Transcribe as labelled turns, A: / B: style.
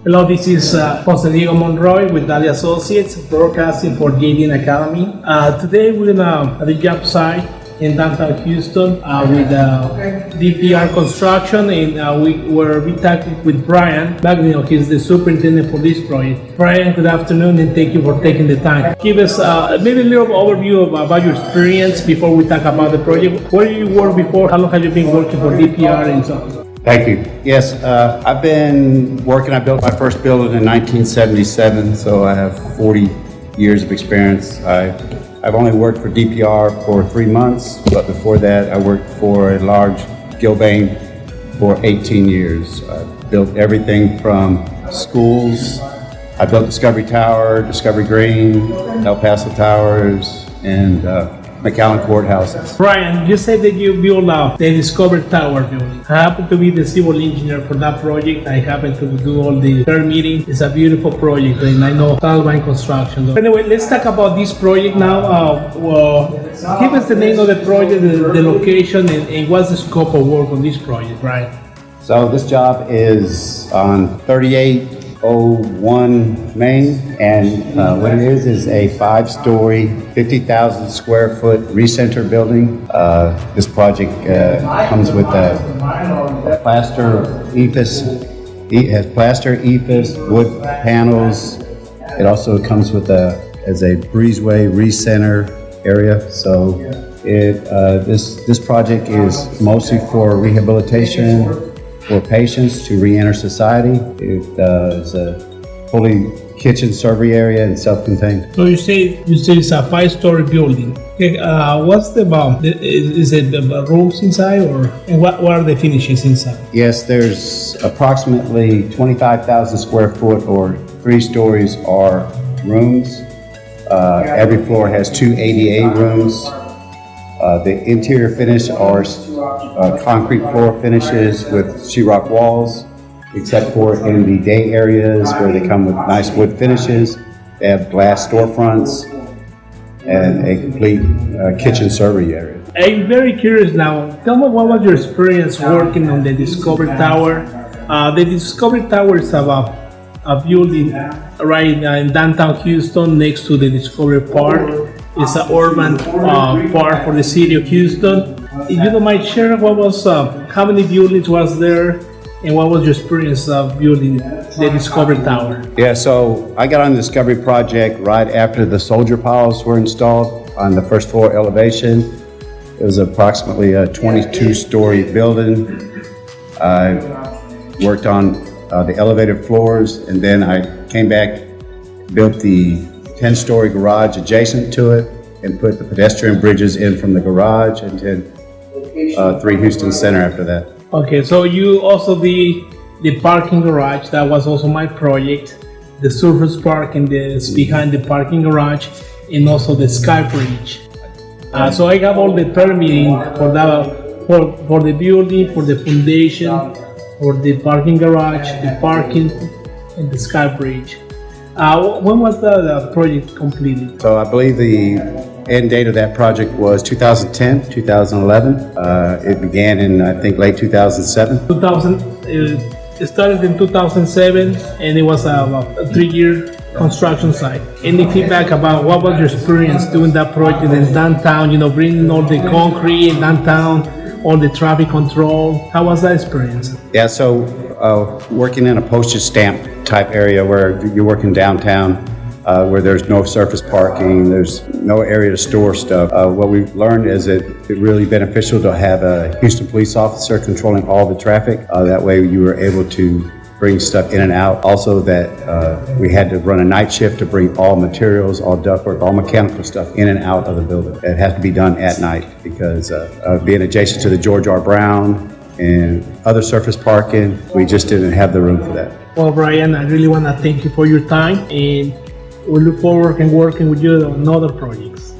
A: Hello, this is Jose Diego Monroy with Dalia Associates, broadcasting for JDM Academy. Today we're at the job site in downtown Houston with DPR construction, and we talked with Brian McNeal. He's the superintendent for this project. Brian, good afternoon, and thank you for taking the time. Give us maybe a little overview about your experience before we talk about the project. Where did you work before? How long have you been working for DPR and so on?
B: Thank you. Yes, I've been working. I built my first building in 1977, so I have 40 years of experience. I've only worked for DPR for 3 months, but before that I worked for a large Gilbane for 18 years. I built everything from schools. I built Discovery Tower, Discovery Green, El Paso Towers, and McNeal courthouses.
A: Brian, you said that you built the Discovery Tower building. I happen to be the civil engineer for that project. I happen to do all the permitting. It's a beautiful project, and I know Talvine Construction. But anyway, let's talk about this project now. Give us the name of the project, the location, and what's the scope of work on this project, Brian?
B: So this job is on 3801 Main, and what it is a 5-story, 50,000 square foot recenter building. This project comes with a plaster ephes. It has plaster ephes, wood panels. It also comes with a breezeway recenter area. So this project is mostly for rehabilitation for patients to re-enter society. It is a fully kitchen server area and self-contained.
A: So you say it's a 5-story building. Okay, what's the is it the rooms inside, and what are the finishes inside?
B: Yes, there's approximately 25,000 square foot, or 3 stories are rooms. Every floor has 2 ADA rooms. The interior finish are concrete floor finishes with sheetrock walls, except for in the day areas where they come with nice wood finishes. They have glass storefronts and a complete kitchen serving area.
A: I'm very curious now. Tell me, what was your experience working on the Discovery Tower? The Discovery Tower is about a building right in downtown Houston next to the Discovery Park. It's an urban park for the city of Houston. If you don't mind sharing, how many buildings was there, and what was your experience of building the Discovery Tower?
B: Yeah, so I got on the Discovery project right after the soldier piles were installed on the first floor elevation. It was approximately a 22-story building. I worked on the elevated floors, and then I came back, built the 10-story garage adjacent to it, and put the pedestrian bridges in from the garage, and then 3 Houston Center after that.
A: Okay, so you also the parking garage. That was also my project. The surface parking is behind the parking garage, and also the sky bridge. So I have all the permitting for that, for the building, for the foundation, for the parking garage, the parking, and the sky bridge. When was the project completed?
B: So I believe the end date of that project was 2010, 2011. It began in, I think, late 2007.
A: It started in 2007, and it was a 3-year construction site. Any feedback about what was your experience doing that project in downtown, bringing all the concrete in downtown, all the traffic control? How was that experience?
B: Yeah, so working in a postage stamp type area where you're working downtown, where there's no surface parking, there's no area to store stuff. What we've learned is that it's really beneficial to have a Houston police officer controlling all the traffic. That way you were able to bring stuff in and out. Also that we had to run a night shift to bring all materials, all ductwork, all mechanical stuff in and out of the building. It had to be done at night because being adjacent to the George R. Brown and other surface parking, we just didn't have the room for that.
A: Well, Brian, I really want to thank you for your time, and we look forward to working with you on other projects.